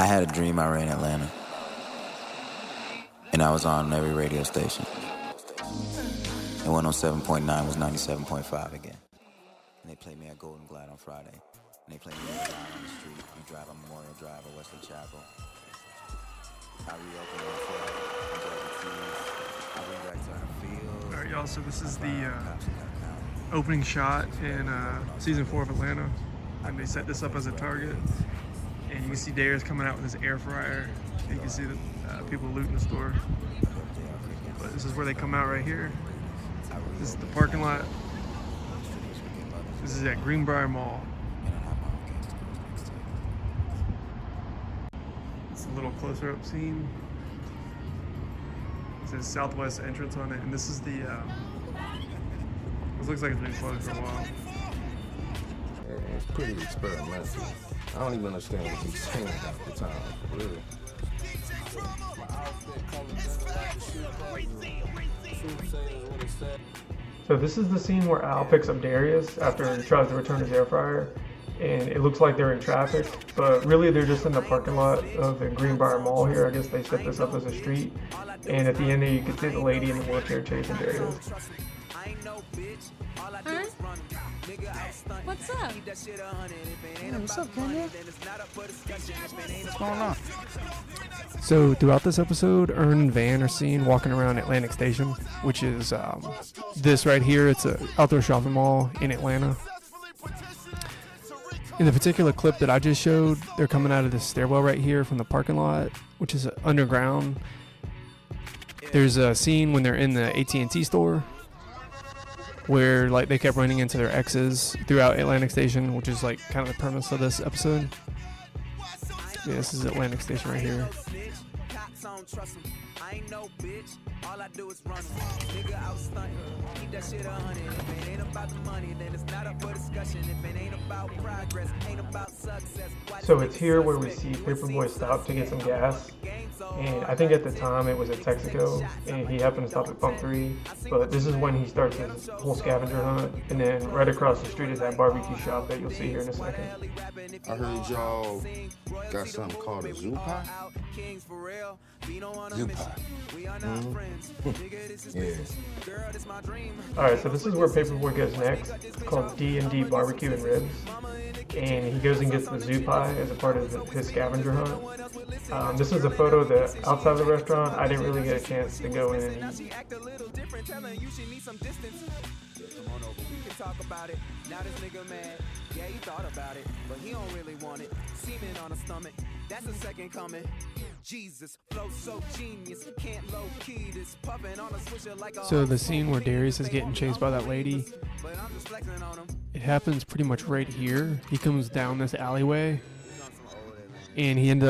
I had a dream I ran Atlanta, and I was on every radio station. And 107.9 was 97.5 again. And they played me at Golden Glide on Friday. And they played me out on the street. We drive on Memorial Drive or Wesley Chapel. I reopened my flag, enjoyed the trees. I went back to her field. Alright, y'all, so this is the opening shot in season 4 of Atlanta. And they set this up as a target. And you can see Darius coming out with his air fryer. And you can see the people looting the store. But this is where they come out right here. This is the parking lot. This is at Greenbrier Mall. It's a little closer up scene. It says Southwest entrance on it. And this is the, this looks like it's been closed for a while. It's pretty experimental. I don't even understand what he's saying at the time, really. So this is the scene where Al picks up Darius after he tries to return his air fryer, and it looks like they're in traffic, but really they're just in the parking lot of the Greenbrier Mall here. I guess they set this up as a street, and at the end there you can see the lady in the wheelchair chasing Darius. Huh? What's up? Hey, what's up, Kenya? What's going on? So throughout this episode, Ern and Van are seen walking around Atlantic Station, which is this right here. It's an outdoor shopping mall in Atlanta. In the particular clip that I just showed, they're coming out of this stairwell right here from the parking lot, which is underground. There's a scene when they're in the AT&T store where like they kept running into their exes throughout Atlantic Station, which is like kind of the premise of this episode. Yeah, this is Atlantic Station right here. So it's here where we see Paperboy stop to get some gas, and I think at the time it was at Texaco, and he happened to stop at Pump 3, but this is when he starts his whole scavenger hunt, and then right across the street is that barbecue shop that you'll see here in a second. I heard y'all got something called a zoo pie? Zoo pie. Yeah. Alright, so this is where Paperboy goes next. It's called D&D Barbecue and Ribs. And he goes and gets the zoo pie as a part of his scavenger hunt. This is a photo that outside the restaurant. I didn't really get a chance to go in and eat. So the scene where Darius is getting chased by that lady, it happens pretty much right here. He comes down this alleyway, and he ends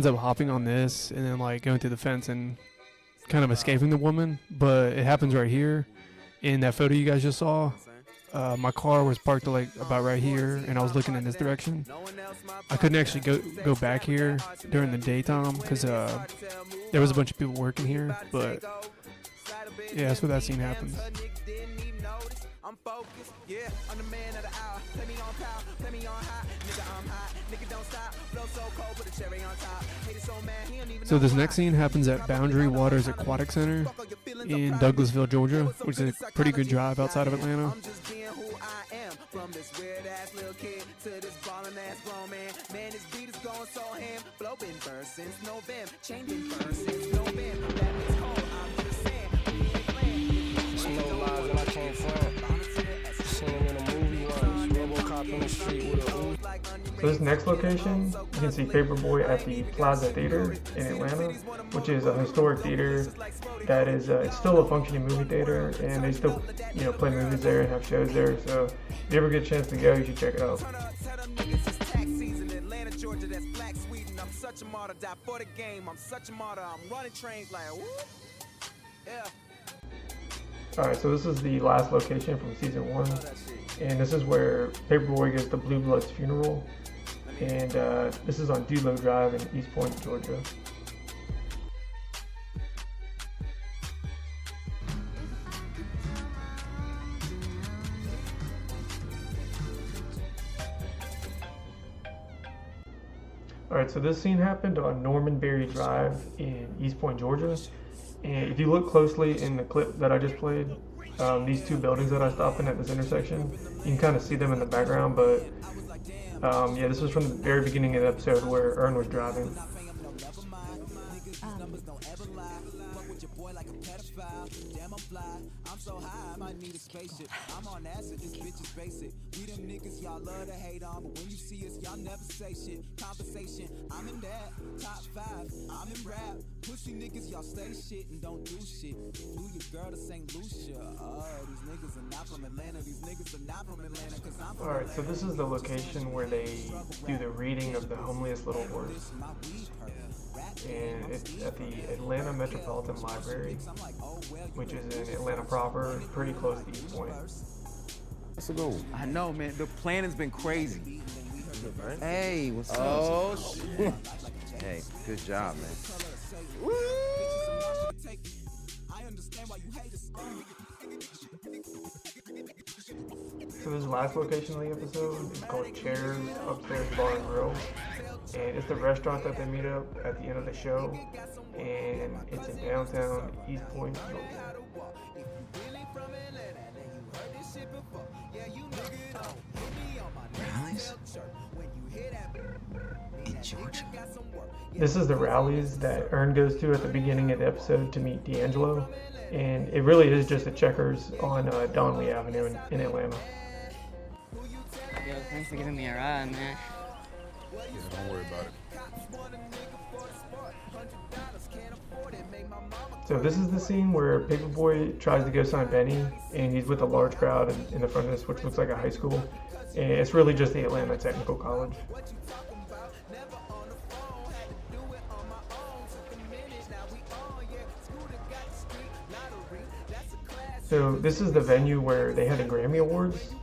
up hopping on this and then like going through the fence and kind of escaping the woman. But it happens right here in that photo you guys just saw. My car was parked like about right here, and I was looking in this direction. I couldn't actually go back here during the daytime because there was a bunch of people working here, but yeah, that's where that scene happens. So this next scene happens at Boundary Waters Aquatic Center in Douglasville, Georgia, which is a pretty good drive outside of Atlanta. From this weird ass little kid to this ballin' ass grown man. Man, this beat is going so ham. Flow been burst since November. Changing burst since November. That means cold, I'm just saying. It's no lies that I can't front. Seen in a movie once. RoboCop in the street with a ooh. So this next location, you can see Paperboy at the Plaza Theater in Atlanta, which is a historic theater that is it's still a functioning movie theater, and they still play movies there and have shows there. So if you ever get a chance to go, you should check it out. Alright, so this is the last location from season 1, and this is where Paperboy gets the Blue Bloods funeral, and this is on Dulo Drive in East Point, Georgia. Alright, Alright, so this scene happened on Normanberry Drive in East Point, Georgia. And if you look closely in the clip that I just played, these two buildings that I stopped in at this intersection, you can kind of see them in the background, but yeah, this was from the very beginning of the episode where Ern was driving. I'm so high, I might need a spaceship. I'm on acid, this bitch is basic. We them niggas y'all love to hate on, but when you see us, y'all never say shit. Conversation, I'm in that top 5, I'm in rap. Pussy niggas, y'all stay shit and don't do shit. Flew your girl to St. Lucia. These niggas are not from Atlanta. These niggas are not from Atlanta, cause I'm from Alright, so this is the location where they do the reading of the Homeliest Little Horse. And it's at the Atlanta Metropolitan Library, which is in Atlanta proper, pretty close to East Point. Let's go. I know, man. The planning's been crazy. Right? Hey, what's up? Oh, shit. Hey, good job, man. Woo! So this last location of the episode is called Chairs Upstairs Bar and Grill. And it's the restaurant that they meet up at the end of the show. And it's in downtown East Point, Georgia. Rallies? In Georgia? This is the rallies that Ern goes to at the beginning of the episode to meet D'Angelo. And it really is just a Checkers on Donley Avenue in Atlanta. Yo, thanks for giving me a ride, man. Yeah, don't worry about it. So this is the scene where Paperboy tries to go sign Benny, and he's with a large crowd in the front of this, which looks like a high school. And it's really just the Atlanta Technical College. So this is the venue where they had the Grammy Awards,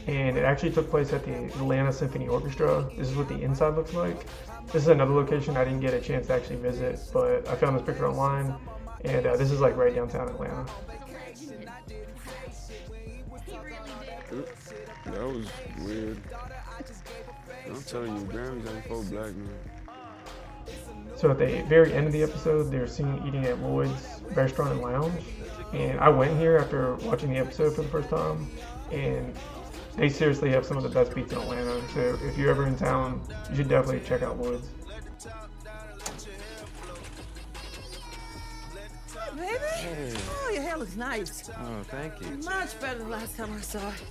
and it actually took place at the Atlanta Symphony Orchestra. This is what the inside looks like. This is another location I didn't get a chance to actually visit, but I found this picture online, and this is like right downtown Atlanta. That was weird. I'm telling you, Grammys ain't for black men. So at the very end of the episode, they're seen eating at Lloyd's Restaurant and Lounge. And I went here after watching the episode for the first time, and they seriously have some of the best pizza in Atlanta. So if you're ever in town, you should definitely check out Lloyd's. Baby? Oh, your hair looks nice. Oh, thank you. Much better than last time I saw it.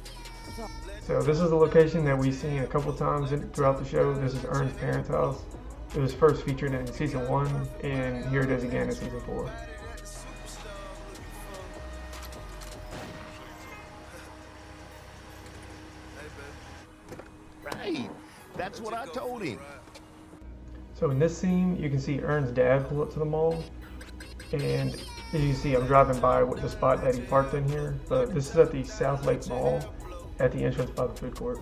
So this is the location that we've seen a couple times throughout the show. This is Ern's parents' house. It was first featured in season 1, and here it is again in season 4. Right. That's what I told him. So in this scene, you can see Ern's dad pull up to the mall. And as you can see, I'm driving by the spot that he parked in here. But this is at the South Lake Mall at the entrance by the food court.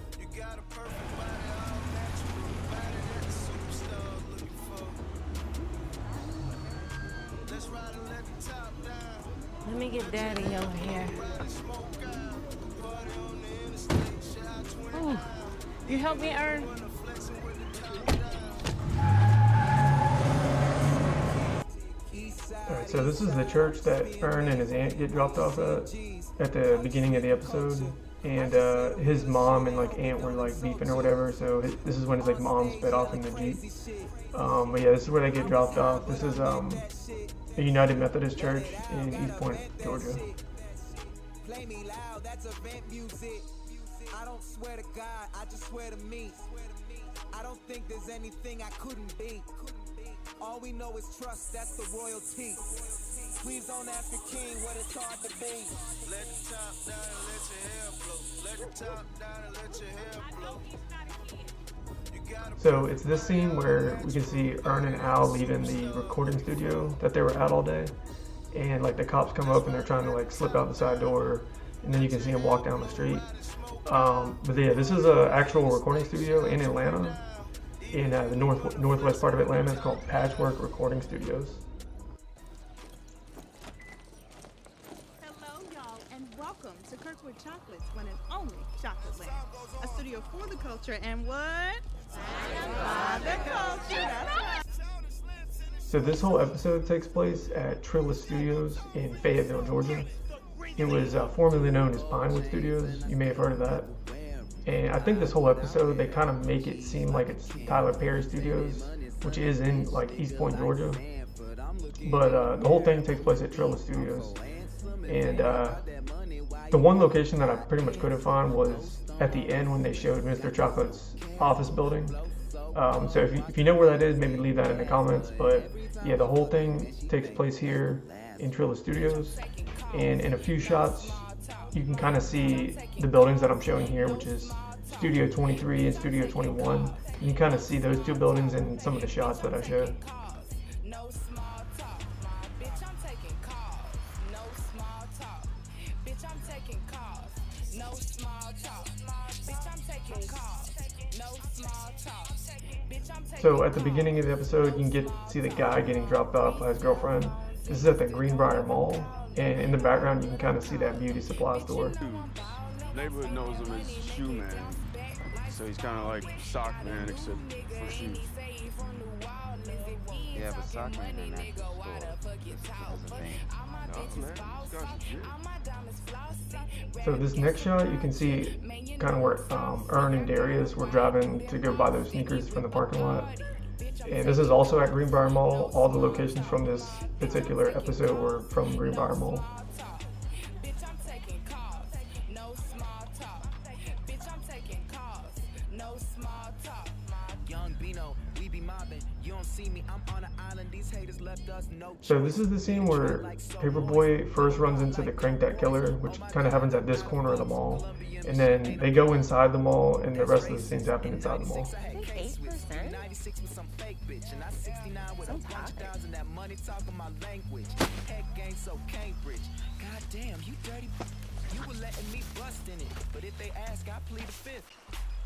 Let me get Daddy over here. Oh, you help me, Ern? Alright, so this is the church that Ern and his aunt get dropped off at the beginning of the episode. And his mom and like aunt were like beefing or whatever, so this is when his like mom sped off in the Jeep. But yeah, this is where they get dropped off. This is a United Methodist Church in East Point, Georgia. Play me loud, that's event music. I don't swear to God, I just swear to me. I don't think there's anything I couldn't be. All we know is trust, that's the royalty. Please don't ask a king what it's hard to be. Let the top down and let your hair blow. Let the top down and let your hair blow. So it's this scene where we can see Ern and Al leaving the recording studio that they were at all day. And like the cops come up and they're trying to like slip out the side door, and then you can see them walk down the street. But yeah, this is an actual recording studio in Atlanta, in the northwest part of Atlanta. It's called Patchwork Recording Studios. Hello, y'all, and welcome to Kirk with chocolates, one and only Chocolate Land. A studio for the culture and what? The culture. So this whole episode takes place at Trilla Studios in Fayetteville, Georgia. It was formerly known as Pinewood Studios. You may have heard of that. And I think this whole episode, they kind of make it seem like it's Tyler Perry Studios, which is in like East Point, Georgia. But the whole thing takes place at Trilla Studios. And the one location that I pretty much couldn't find was at the end when they showed Mr. Chocolate's office building. So if you know where that is, maybe leave that in the comments. But yeah, the whole thing takes place here in Trilla Studios. And in a few shots, you can kind of see the buildings that I'm showing here, which is Studio 23 and Studio 21. You can kind of see those two buildings in some of the shots that I showed. So at the beginning of the episode, you can see the guy getting dropped off by his girlfriend. This is at the Greenbrier Mall, and in the background you can kind of see that beauty supply store. Neighborhood knows him as Shoe Man, so he's kind of like Sock Man except for shoes. Yeah, but Sock Man in that store. So this next shot, you can see kind of where Ern and Darius were driving to go buy those sneakers from the parking lot. And this is also at Greenbrier Mall. All the locations from this particular episode were from Greenbrier Mall. So this is the scene where Paperboy first runs into the Dat Killer, which kind of happens at this corner of the mall. And then they go inside the mall, and the rest of the scenes happen inside the mall. 8%?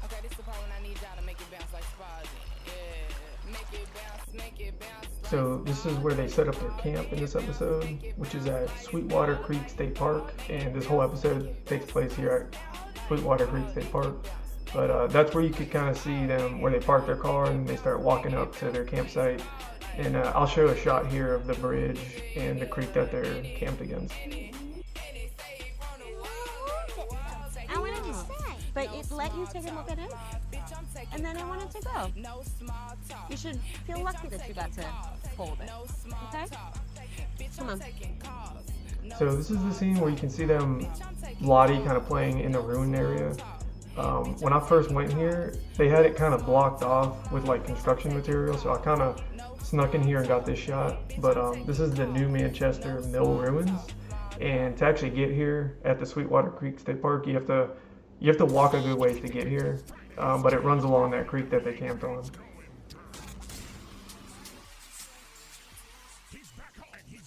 Okay, this is the part when I need y'all to make it bounce like spas. Yeah, make it bounce. So this is where they set up their camp in this episode, which is at Sweetwater Creek State Park. And this whole episode takes place here at Sweetwater Creek State Park. But that's where you could kind of see them, where they park their car and they start walking up to their campsite. And I'll show a shot here of the bridge and the creek that they're camped against. I wanted to stay, but it let you take a look at it, and then I wanted to go. You should feel lucky that you got to hold it, okay? Come on. So this is the scene where you can see them, Lottie kind of playing in the ruin area. When I first went here, they had it kind of blocked off with like construction material, so I kind of snuck in here and got this shot. But this is the New Manchester Mill Ruins, and to actually get here at the Sweetwater Creek State Park, you have to walk a good ways to get here, but it runs along that creek that they camped on.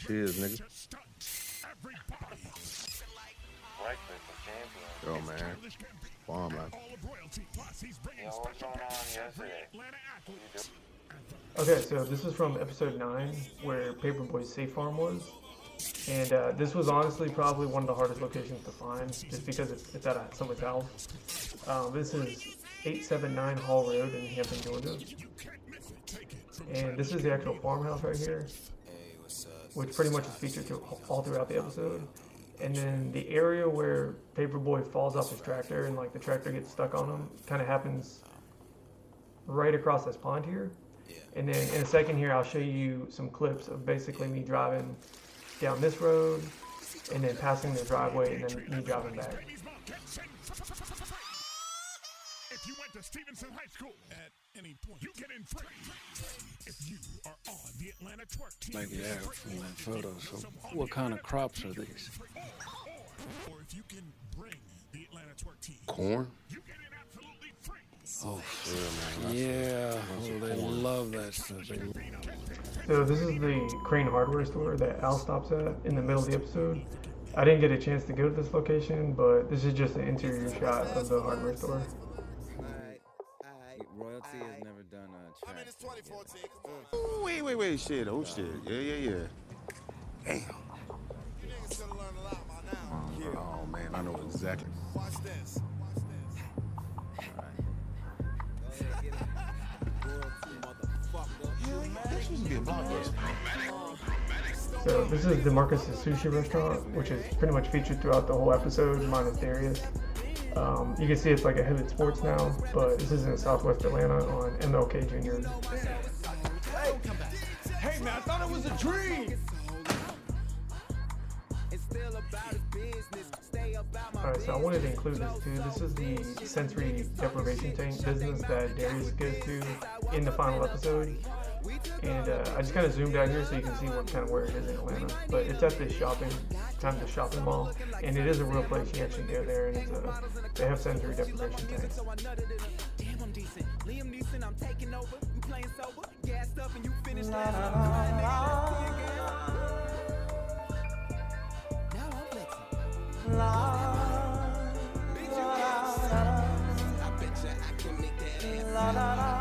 Cheers, nigga. Yo, man. Bomb, man. Okay, so this is from episode 9, where Paperboy's safe farm was. And this was honestly probably one of the hardest locations to find, just because it's at someone's house. This is 879 Hall Road in Hampton, Georgia. And this is the actual farmhouse right here, which pretty much is featured all throughout the episode. And then the area where Paperboy falls off his tractor and like the tractor gets stuck on him kind of happens right across this pond here. And then in a second here, I'll show you some clips of basically me driving down this road and then passing the driveway and then me driving back. If you went to Stevenson High School at any point, you get in free. If you are on the Atlanta twerk team, like yeah, from that photo. So what kind of crops are these? Or if you can bring the Atlanta twerk team, Corn? you get in absolutely free. Oh, yeah, oh, they love that stuff. So this is the Crane hardware store that Al stops at in the middle of the episode. I didn't get a chance to go to this location, but this is just an interior shot of the hardware store. Royalty has never done a track. Oh, wait, shit. Oh, shit. Yeah. Damn. Oh, man. man. I know exactly. Watch this. This used to be a blockbuster. So this is DeMarcus' sushi restaurant, which is pretty much featured throughout the whole episode, minus Darius. You can see it's like a Hibbett Sports now, but this is in Southwest Atlanta on MLK Jr. Hey man, I thought it was a dream. Alright, so I wanted to include this too. This is the sensory deprivation tank business that Darius goes to in the final episode. And I just kind of zoomed out here so you can see where it is in Atlanta. But it's at this shopping mall, and it is a real place. You actually go there, and it's they have sensory deprivation tanks. Damn, I'm decent. Liam Neeson, I'm taking over. You playing sober, gassed up, and you finished last. Now I'm flexing. I bet you I can make that ass.